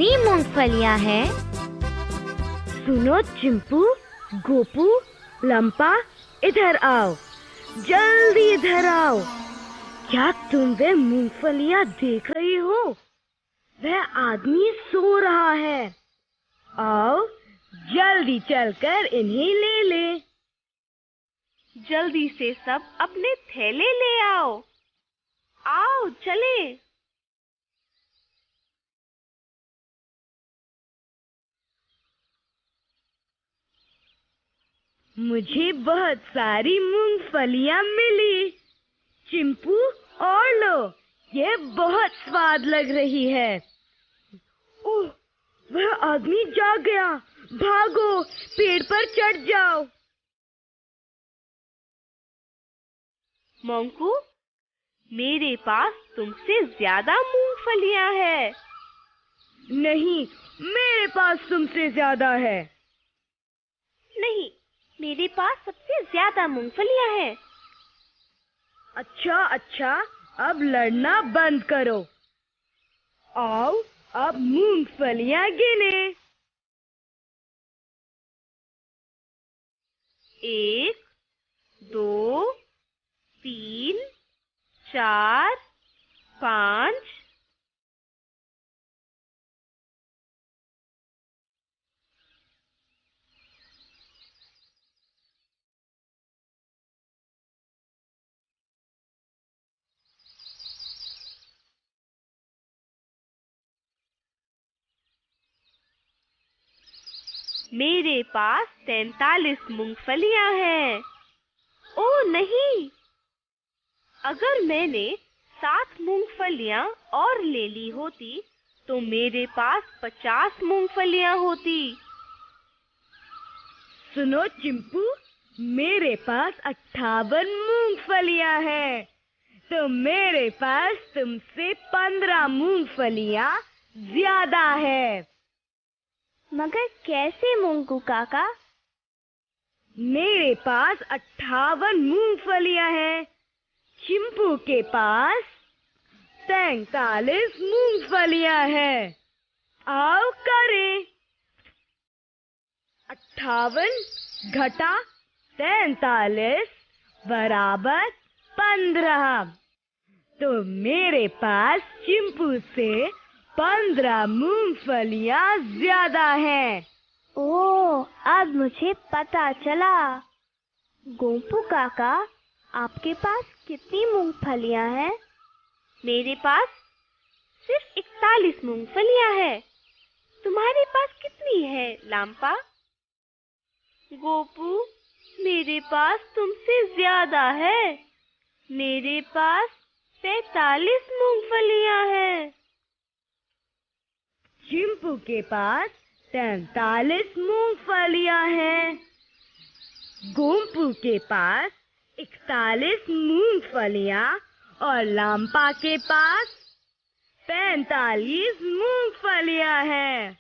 कितनी मूंगफलियां हैं? सुनो चिंपू, गोपू, लंपा, इधर आओ, जल्दी इधर आओ। क्या तुम वे मूंगफलियां देख रही हो? वह आदमी सो रहा है। आओ, जल्दी चलकर इन्हें ले ले। जल्दी से सब अपने थैले ले आओ। आओ चले। मुझे बहुत सारी मूंगफलियां मिली। चिंपू, और लो, ये बहुत स्वाद लग रही है। ओह, वह आदमी जाग गया। भागो, पेड़ पर चढ़ जाओ। मोंकू, मेरे पास तुमसे ज्यादा मूंगफलियां हैं। नहीं, मेरे पास तुमसे ज्यादा है। नहीं, मेरे पास सबसे ज्यादा मूंगफलियां हैं। अच्छा अच्छा, अब लड़ना बंद करो। आओ, अब मूंगफलियां गिने। 1, 2, 3, 4, 5। मेरे पास 43 मूंगफलियां हैं। ओह नहीं, अगर मैंने 7 मूंगफलियां और ले ली होती तो मेरे पास 50 मूंगफलियां होती। सुनो चिंपू, मेरे पास 58 मूंगफलियां हैं, तो मेरे पास तुमसे 15 मूंगफलियां ज्यादा है। मगर कैसे मोंकू काका? मेरे पास 58 मूंगफलियां हैं। चिंपू के पास 43 मूंगफलियां हैं। आओ करें। 58 घटा 43 बराबर 15। तो मेरे पास चिंपू से 15 मूंगफलियां ज्यादा हैं। ओह, अब मुझे पता चला। गोपू काका, आपके पास कितनी मूंगफलियां हैं? मेरे पास सिर्फ 41 मूंगफलियां हैं। तुम्हारे पास कितनी है लांपा? गोपू, मेरे पास तुमसे ज्यादा है। मेरे पास 43 मूंगफलियां हैं। चिंपू के पास 43 मूंगफलियां हैं। गोपू के पास 41 मूंगफलियां और लांपा के पास 45 मूंगफलियां हैं।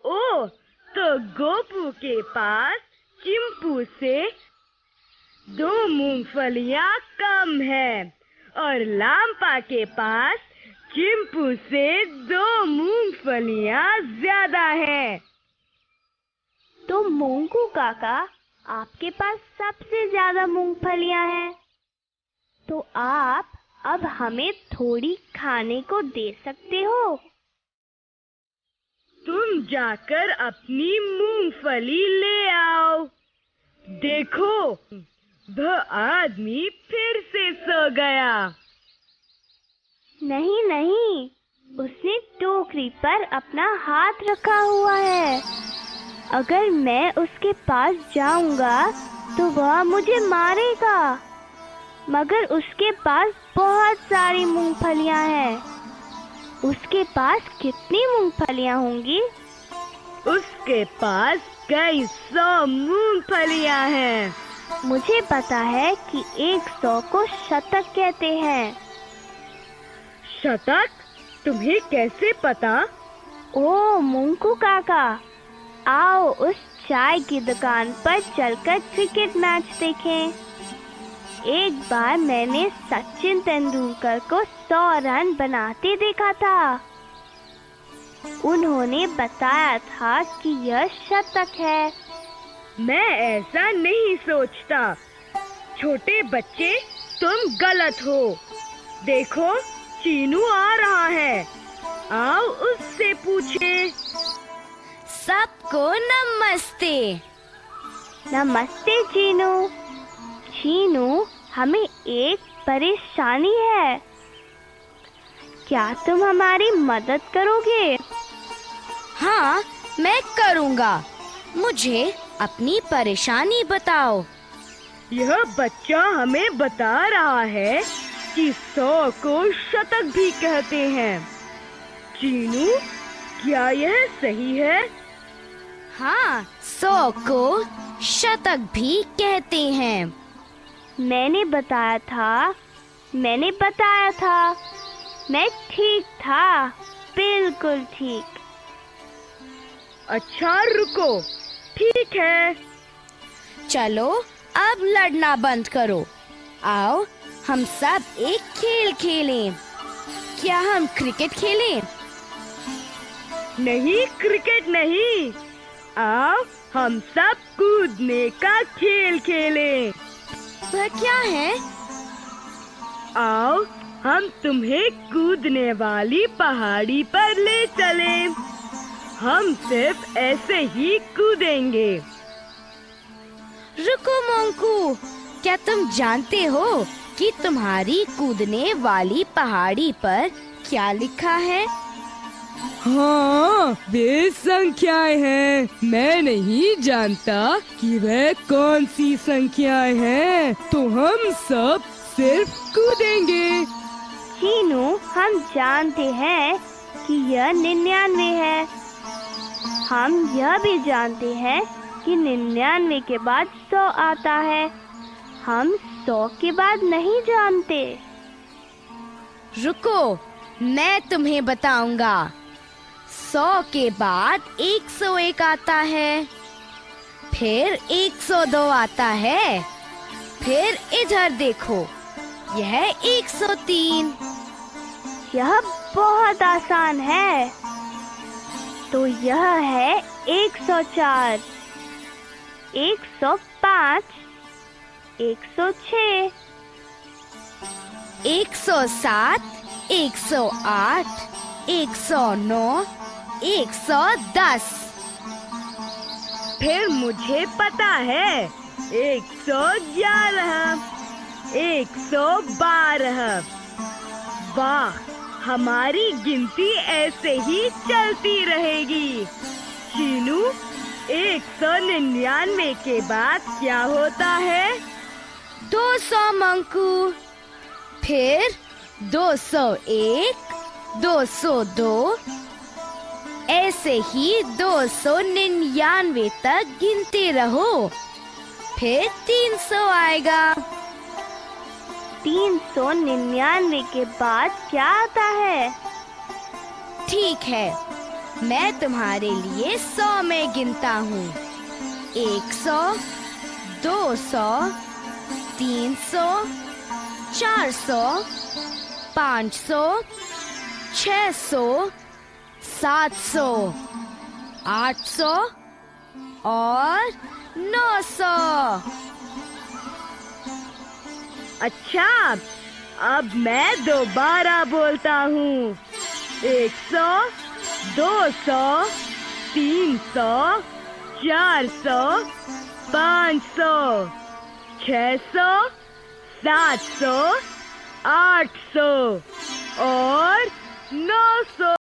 ओह, तो गोपू के पास चिंपू से 2 मूंगफलियां कम है और लांपा के पास चिंपू से 2 मूंगफलियां ज्यादा है। तो मोंकू काका, आपके पास सबसे ज्यादा मूंगफलियां हैं। तो आप अब हमें थोड़ी खाने को दे सकते हो। तुम जाकर अपनी मूंगफली ले आओ। देखो, वह आदमी फिर से सो गया। नहीं नहीं, उसने टोकरी पर अपना हाथ रखा हुआ है। अगर मैं उसके पास जाऊंगा तो वह मुझे मारेगा। मगर उसके पास बहुत सारी मूंगफलियां हैं। उसके पास कितनी मूंगफलियां होंगी? उसके पास कई 100 मूंगफलियां हैं। मुझे पता है कि 100 को शतक कहते हैं। शतक? तुम्हें कैसे पता? ओह मोंकू काका, आओ उस चाय की दुकान पर चलकर क्रिकेट मैच देखें। एक बार मैंने सचिन तेंदुलकर को 100 रन बनाते देखा था। उन्होंने बताया था कि यह शतक है। मैं ऐसा नहीं सोचता। छोटे बच्चे, तुम गलत हो। देखो, चीनू आ रहा है। आओ उससे पूछे। सबको नमस्ते। नमस्ते चीनू। चीनू, हमें एक परेशानी है। क्या तुम हमारी मदद करोगे? हाँ, मैं करूँगा। मुझे अपनी परेशानी बताओ। यह बच्चा हमें बता रहा है कि 100 को शतक भी कहते हैं। चीनू, क्या यह सही है? हाँ, 100 को शतक भी कहते हैं। मैंने बताया था। मैं ठीक था, बिल्कुल ठीक। अच्छा रुको, ठीक है। चलो, अब लड़ना बंद करो। आओ, हम सब एक खेल खेलें। क्या हम क्रिकेट खेलें? नहीं, क्रिकेट नहीं। आओ, हम सब कूदने का खेल खेलें। वह क्या है? आओ, हम तुम्हें कूदने वाली पहाड़ी पर ले चलें। हम सिर्फ ऐसे ही कूदेंगे। रुको मोंकू, क्या तुम जानते हो कि तुम्हारी कूदने वाली पहाड़ी पर क्या लिखा है? हाँ, वे संख्याएं हैं। मैं नहीं जानता कि वह कौन सी संख्याएं हैं, तो हम सब सिर्फ कूदेंगे। चीनू, हम जानते हैं कि यह 99 है। हम यह भी जानते हैं कि 99 के बाद 100 आता है। हम 100 के बाद नहीं जानते। रुको, मैं तुम्हें बताऊंगा। 100 के बाद 101 आता है, फिर 102 आता है, फिर इधर देखो, यह 103। यह बहुत आसान है। तो यह है 104, 105, 106, 107, 108, 109, 110। फिर मुझे पता है, 111, 112। वाह, हमारी गिनती ऐसे ही चलती रहेगी। चीनू, 199 के बाद क्या होता है? 200 मंकू, फिर 201, 202, ऐसे ही 299 तक गिनते रहो। फिर 300 आएगा। 399 के बाद क्या आता है? ठीक है, मैं तुम्हारे लिए 100 में गिनता हूँ। 100, 200, 300, 400, 500, 600, 700, 800 और 900। अच्छा, अब मैं दोबारा बोलता हूँ। 100, 200, 300, 400, 500, 600, 700, 800 और 900।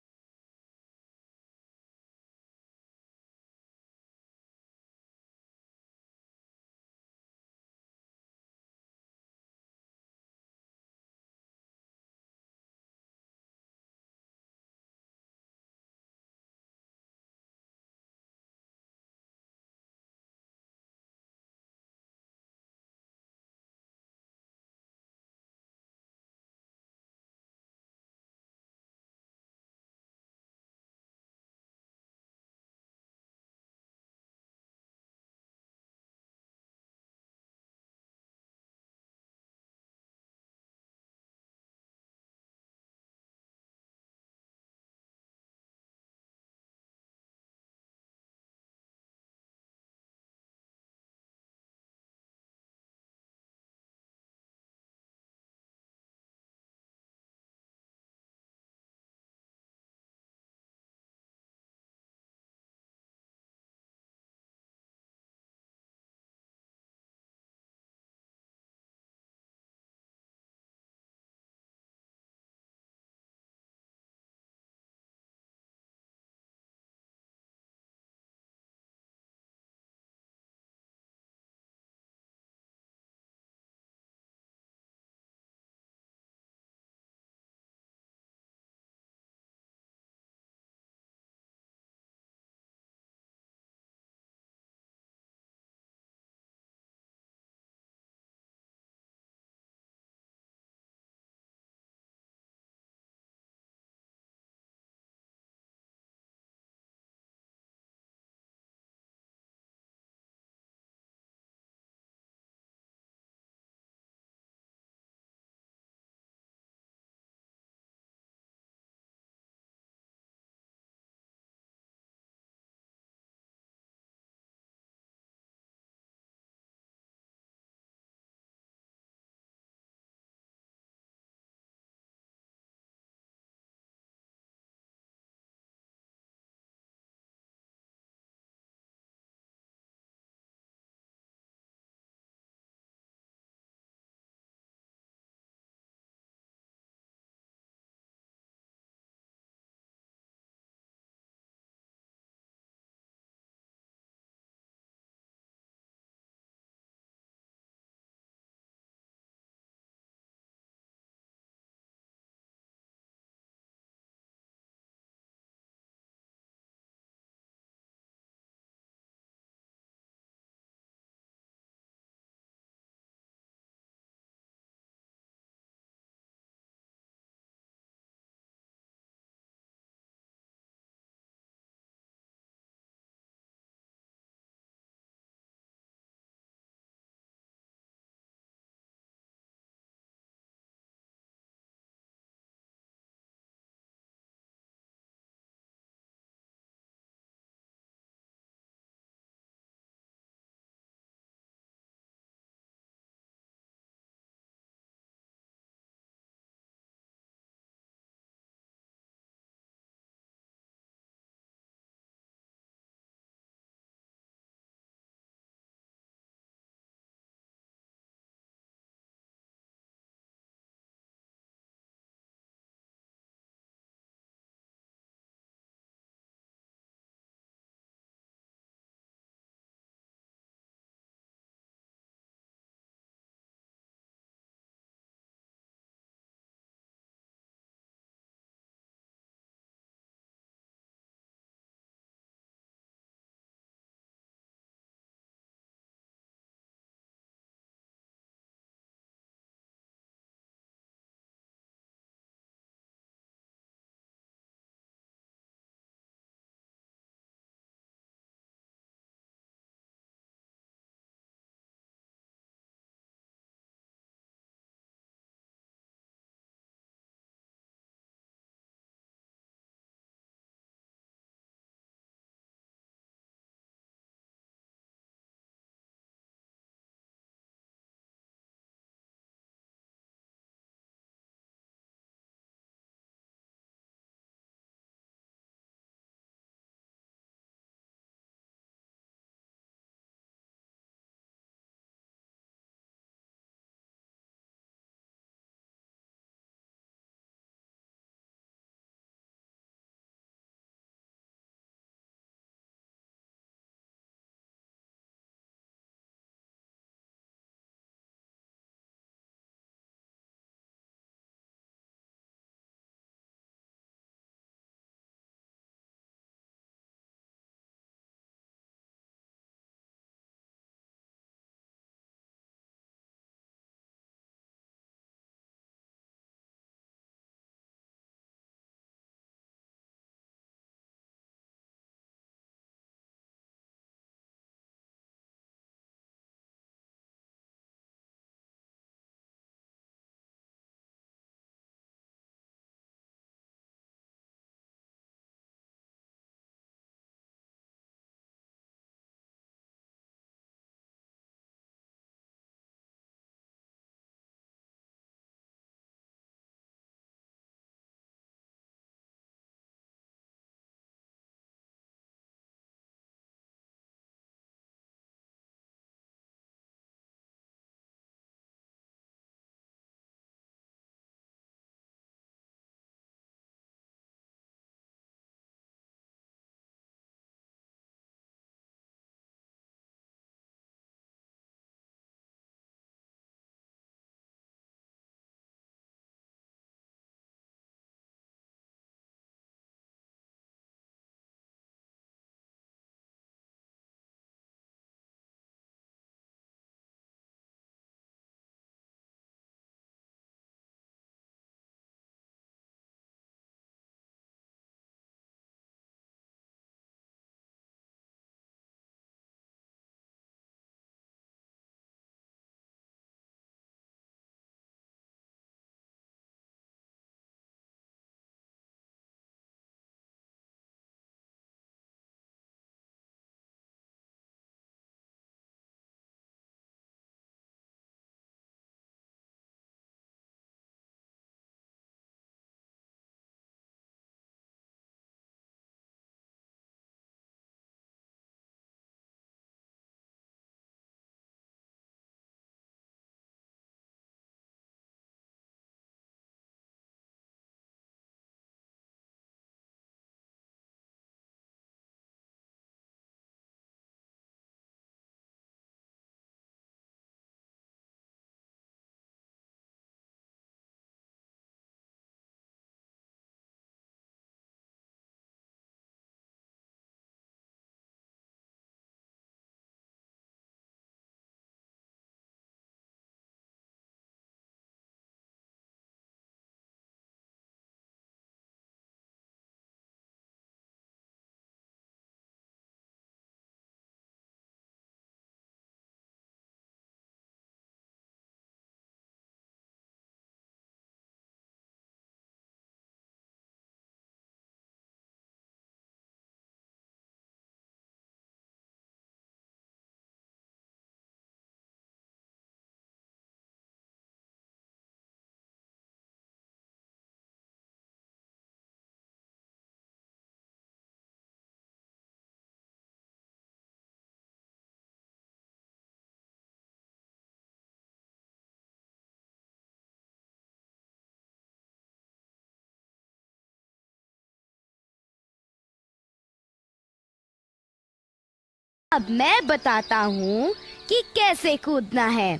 अब मैं बताता हूँ कि कैसे कूदना है।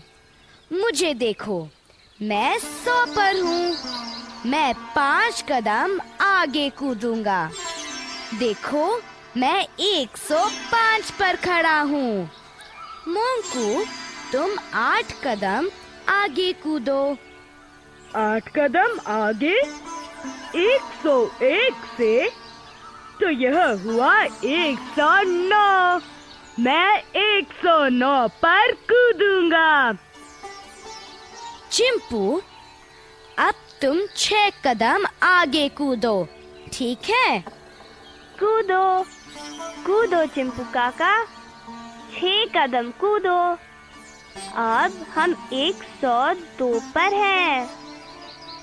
मुझे देखो, मैं 100 पर हूँ। मैं 5 कदम आगे कूदूंगा। देखो, मैं 105 पर खड़ा हूँ। मोंकू, तुम 8 कदम आगे कूदो। 8 कदम आगे 101 से तो यह हुआ 109। मैं 109 पर कूदूंगा। चिंपू, अब तुम 6 कदम आगे कूदो, ठीक है? कूदो कूदो चिंपू काका, 6 कदम कूदो। अब हम 102 पर हैं।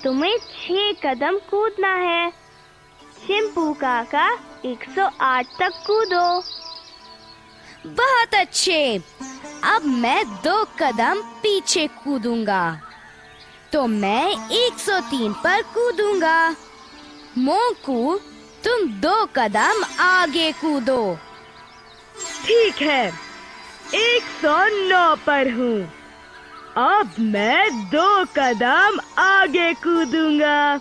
तुम्हें 6 कदम कूदना है। चिंपू काका 108 तक कूदो। बहुत अच्छे। अब मैं 2 कदम पीछे कूदूंगा, तो मैं 103 पर कूदूंगा। मोंकू, तुम 2 कदम आगे कूदो। ठीक है, 109 पर हूँ। अब मैं 2 कदम आगे कूदूंगा।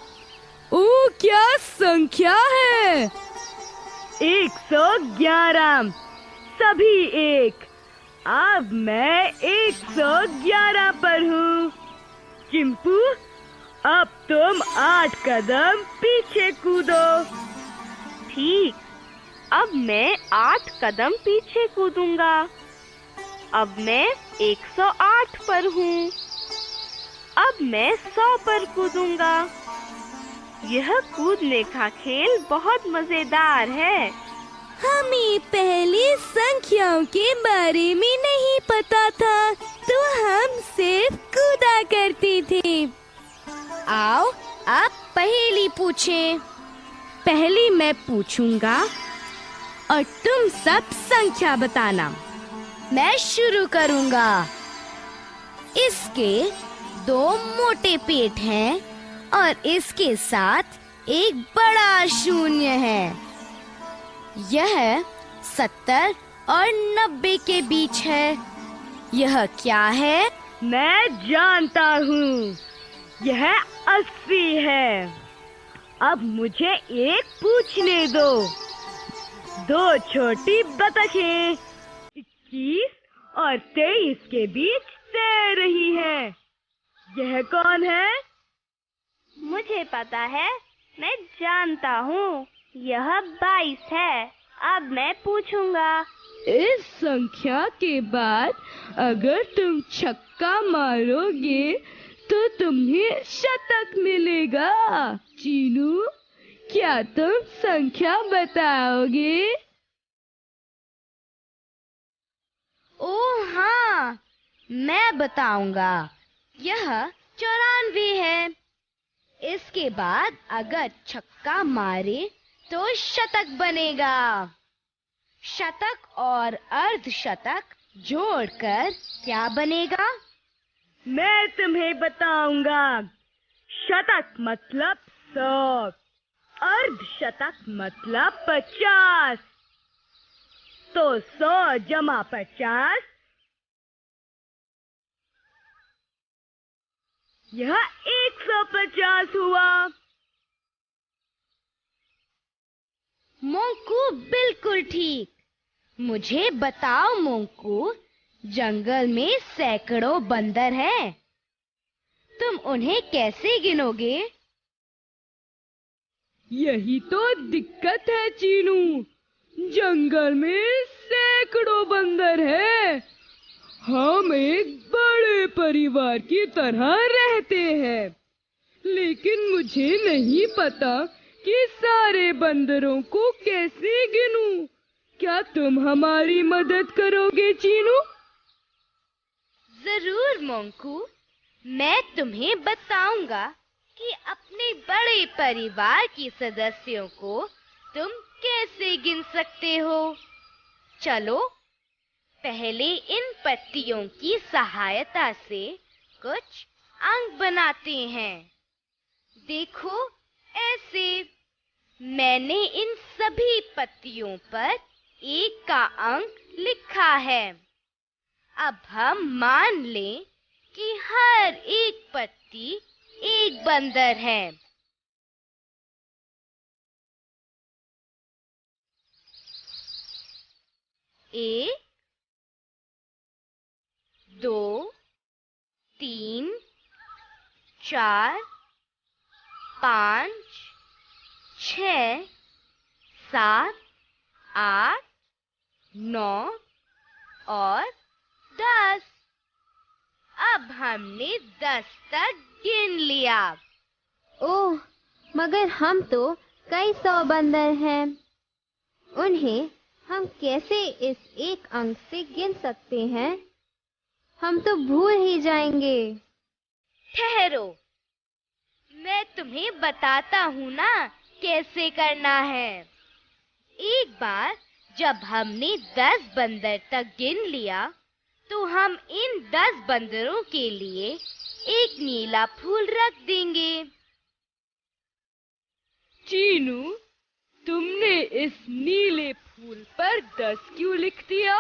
ओ, क्या संख्या है? 111। सभी 1। अब मैं 111 पर हूँ। चिंपू, अब तुम 8 कदम पीछे कूदो। ठीक, अब मैं 8 कदम पीछे कूदूंगा। अब मैं 108 पर हूँ। अब मैं 100 पर कूदूंगा। यह कूदने का खेल बहुत मजेदार है। हमें पहले संख्याओं के बारे में नहीं पता था, तो हम सिर्फ कूदा करते थे। आओ, अब पहेली पूछें। पहली मैं पूछूंगा और तुम सब संख्या बताना। मैं शुरू करूंगा। इसके 2 मोटे पेट हैं और इसके साथ एक बड़ा शून्य है। यह 70 और 90 के बीच है। यह क्या है? मैं जानता हूँ, यह 80 है। अब मुझे एक पूछने दो। 2 छोटी बतखें 21 और 23 के बीच तैर रही है। यह कौन है? मुझे पता है, मैं जानता हूँ, यह 22 है। अब मैं पूछूंगा। इस संख्या के बाद अगर तुम छक्का मारोगे तो तुम्हें शतक मिलेगा। चीनू, क्या तुम संख्या बताओगे? ओह हाँ, मैं बताऊंगा। यह 94 है। इसके बाद अगर छक्का मारे तो शतक बनेगा। शतक और अर्धशतक जोड़कर क्या बनेगा? मैं तुम्हें बताऊंगा। शतक मतलब 100, अर्धशतक मतलब 50। तो 100 जमा 50, यह 150 हुआ। मोंकू, बिल्कुल ठीक। मुझे बताओ मोंकू, जंगल में सैकड़ों बंदर हैं। तुम उन्हें कैसे गिनोगे? यही तो दिक्कत है चीनू, जंगल में सैकड़ों बंदर हैं। हम एक बड़े परिवार की तरह रहते हैं, लेकिन मुझे नहीं पता कि सारे बंदरों को कैसे गिनूं। क्या तुम हमारी मदद करोगे चीनू? जरूर मोंकू, मैं तुम्हें बताऊंगा कि अपने बड़े परिवार के सदस्यों को तुम कैसे गिन सकते हो। चलो, पहले इन पत्तियों की सहायता से कुछ अंक बनाते हैं। देखो, ऐसे। मैंने इन सभी पत्तियों पर 1 का अंक लिखा है। अब हम मान लें कि हर एक पत्ती एक बंदर है। एक, 2, 3, 4, 5, 6, 7, 8, 9 और 10। अब हमने 10 तक गिन लिया। ओह, मगर हम तो कई 100 बंदर हैं। उन्हें हम कैसे इस एक अंक से गिन सकते हैं? हम तो भूल ही जाएंगे। ठहरो, मैं तुम्हें बताता हूँ ना कैसे करना है। एक बार जब हमने 10 बंदर तक गिन लिया, तो हम इन 10 बंदरों के लिए एक नीला फूल रख देंगे। चीनू, तुमने इस नीले फूल पर 10 क्यों लिख दिया?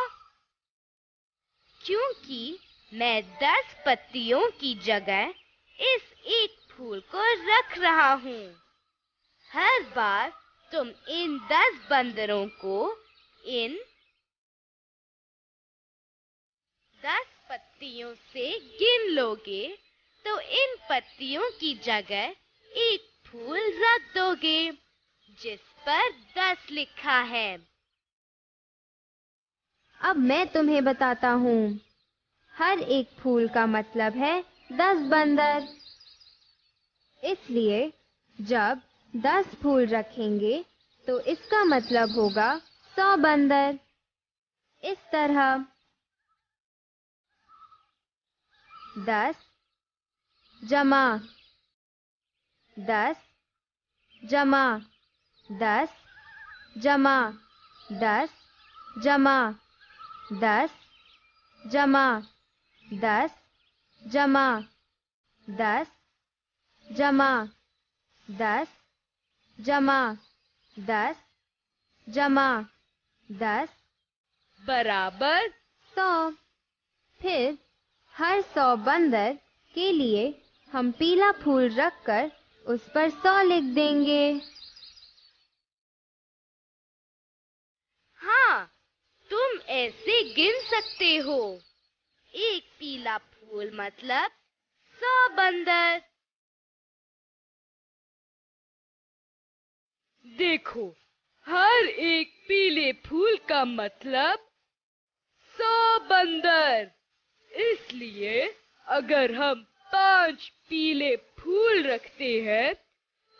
क्योंकि मैं 10 पत्तियों की जगह इस एक फूल को रख रहा हूँ। हर बार तुम इन 10 बंदरों को इन 10 पत्तियों से गिन लोगे, तो इन पत्तियों की जगह एक फूल रख दोगे जिस पर 10 लिखा है। अब मैं तुम्हें बताता हूँ। हर एक फूल का मतलब है 10 बंदर। इसलिए जब 10 फूल रखेंगे तो इसका मतलब होगा 100 बंदर। इस तरह 10 जमा 10 जमा 10 जमा 10 जमा 10 जमा 10 जमा 10 जमा 10 जमा 10 जमा 10 बराबर 100। फिर हर 100 बंदर के लिए हम पीला फूल रखकर उस पर 100 लिख देंगे। हाँ, तुम ऐसे गिन सकते हो। एक पीला फूल मतलब 100 बंदर। देखो, हर एक पीले फूल का मतलब 100 बंदर। इसलिए अगर हम 5 पीले फूल रखते हैं,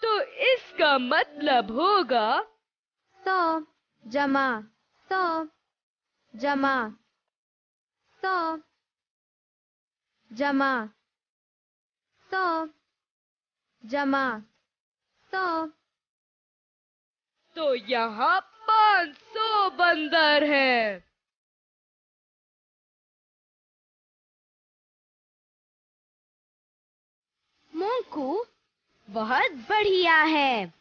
तो इसका मतलब होगा 100 जमा 100 जमा 100 जमा 100 जमा 100। तो यहाँ 500 बंदर हैं। मोंकू, बहुत बढ़िया है।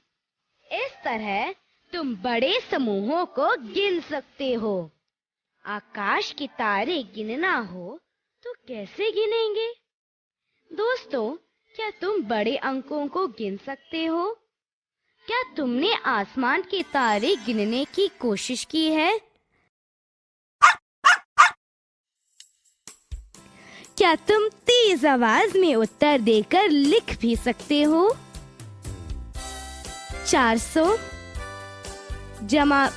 इस तरह तुम बड़े समूहों को गिन सकते हो। आकाश के तारे गिनना हो तो कैसे गिनेंगे? दोस्तों, क्या तुम बड़े अंकों को गिन सकते हो? क्या तुमने आसमान के तारे गिनने की कोशिश की है? क्या तुम तेज आवाज में उत्तर देकर लिख भी सकते हो? 400 जमा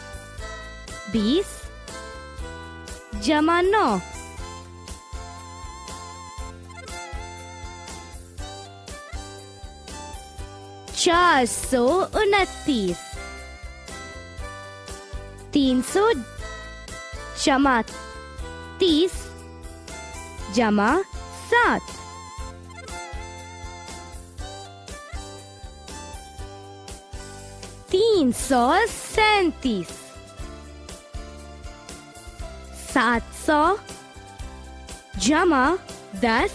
20 जमा 9। चार 429। 300 जमा 30 जमा 7। 337। 700 जमा 10।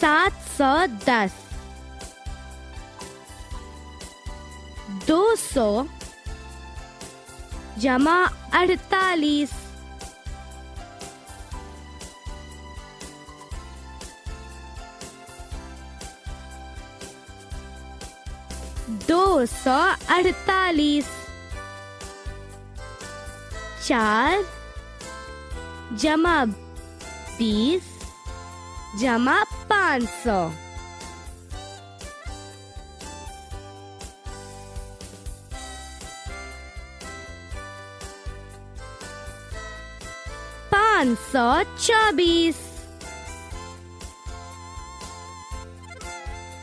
710। 200 जमा 48, 248, 4 जमा 20 जमा 500, 524,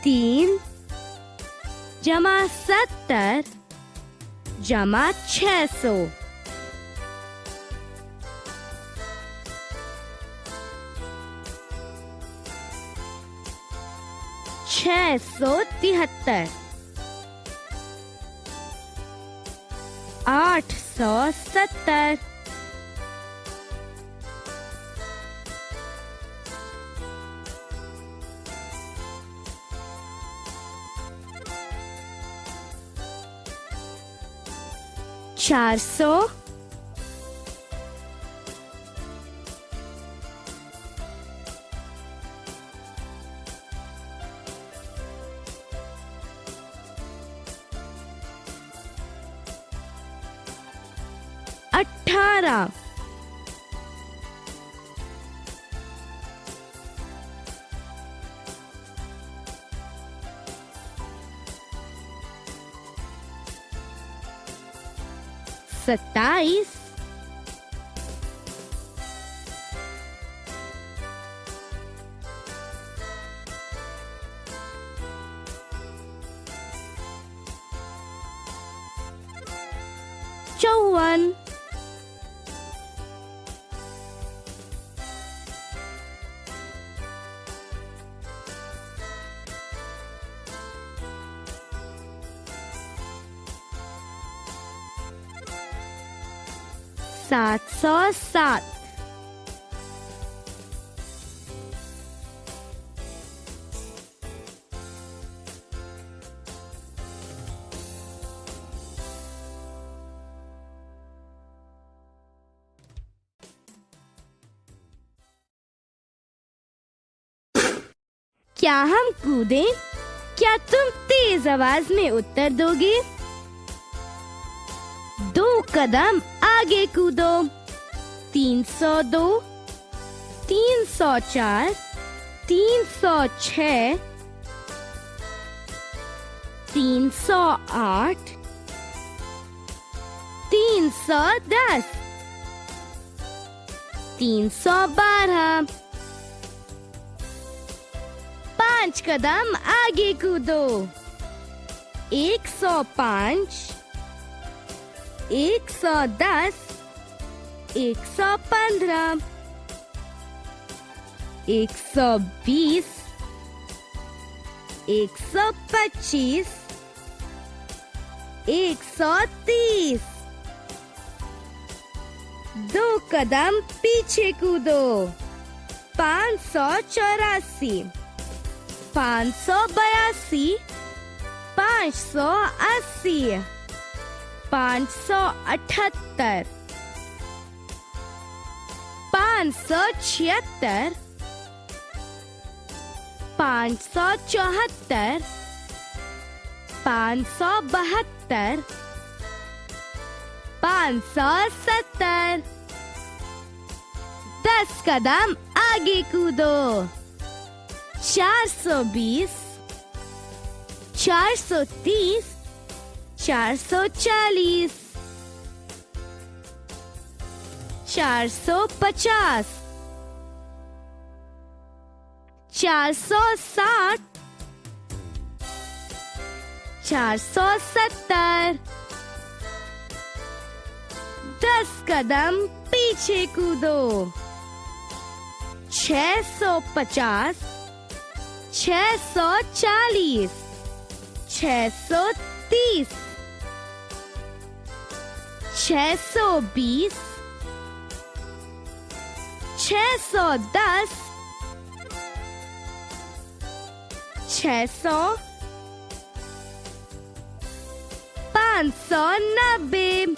3 जमा 70 जमा 600, 673, 870, 400, 18, 27, 54, 707, 'क्या हम कूदें? क्या तुम तेज आवाज में उत्तर दोगे? 2 कदम आगे कूदो। 302, 304, 306, 308, 310, 312, 5 कदम आगे कूदो। 105, 110, 115, 120, 125, 130, 2 कदम पीछे कूदो। 584, 582, 580, 578, 576, 574, 572, 570, 10 कदम आगे कूदो। 420, 430, 440, 450, 460, 470, 10 कदम पीछे कूदो। 650, 640, 630, 620, 610, 600, 590,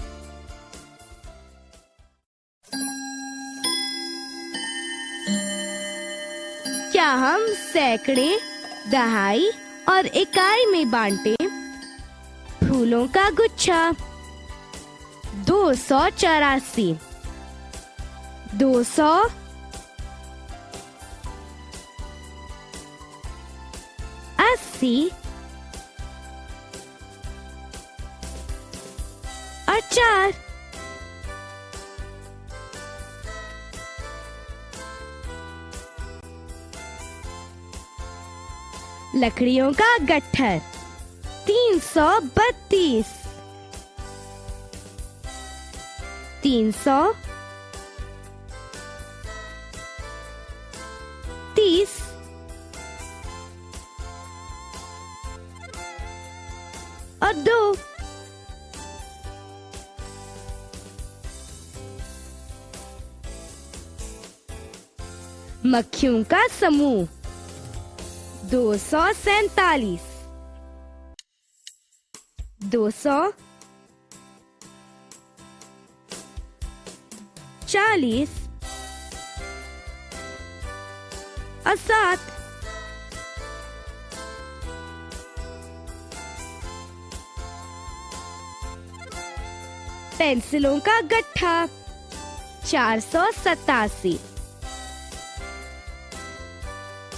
हम सैकड़े, दहाई और इकाई में बांटे फूलों का गुच्छा। 284, 200, 80 और 4। लकड़ियों का गट्ठर 332, 300, 30 और 2। मक्खियों का समूह 247, 200, 40 और 7। पेंसिलों का गट्ठा 487,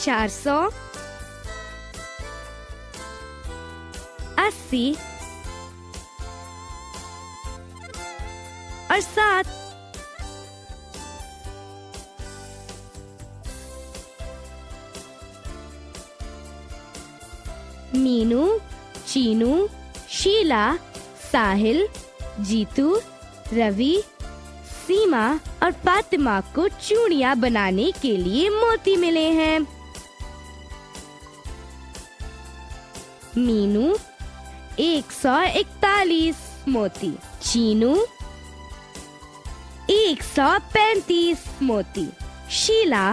400, 80 और 7। मीनू, चीनू, शीला, साहिल, जीतू, रवि, सीमा और फातिमा को चूड़ियां बनाने के लिए मोती मिले हैं। मीनू 141 मोती, चीनू 135 मोती, शीला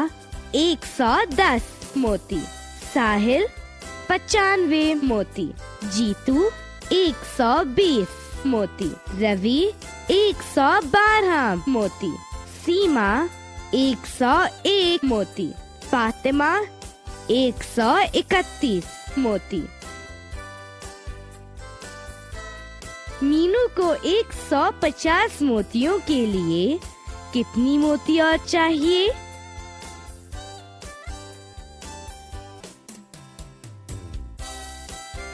110 मोती, साहिल 95 मोती, जीतू 120 मोती, रवि 112 मोती, सीमा 101 मोती, फातिमा 131 मोती। मीनू को 150 मोतियों के लिए कितनी मोती और चाहिए?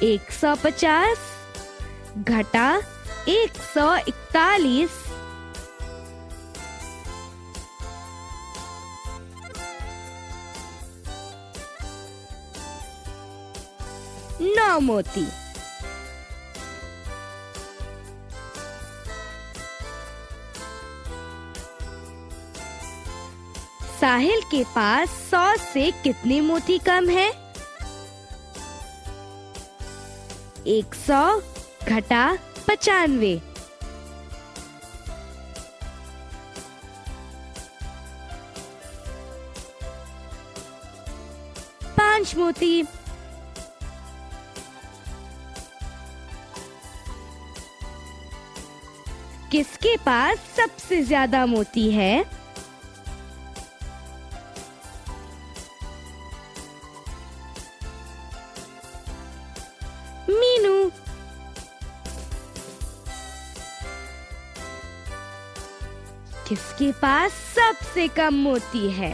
150 घटा 141 9 मोती। साहिल के पास 100 से कितने मोती कम है? 100 घटा 95 5 मोती। किसके पास सबसे ज्यादा मोती है? मीनू। किसके पास सबसे कम मोती है?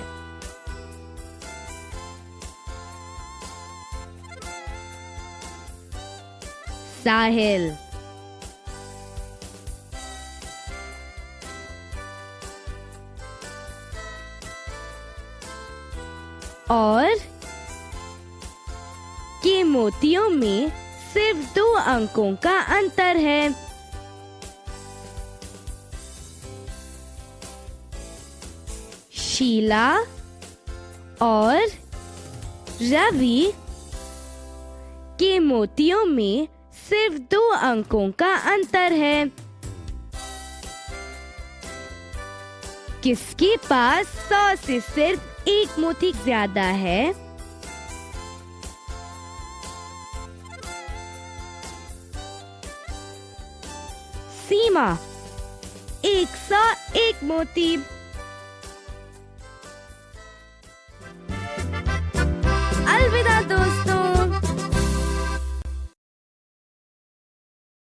साहिल। और के मोतियों में सिर्फ 2 अंकों का अंतर है। शीला और रवि के मोतियों में सिर्फ 2 अंकों का अंतर है। किसके पास 100 से सिर्फ 1 मोती ज्यादा है? सीमा 101 मोती। अलविदा दोस्तों।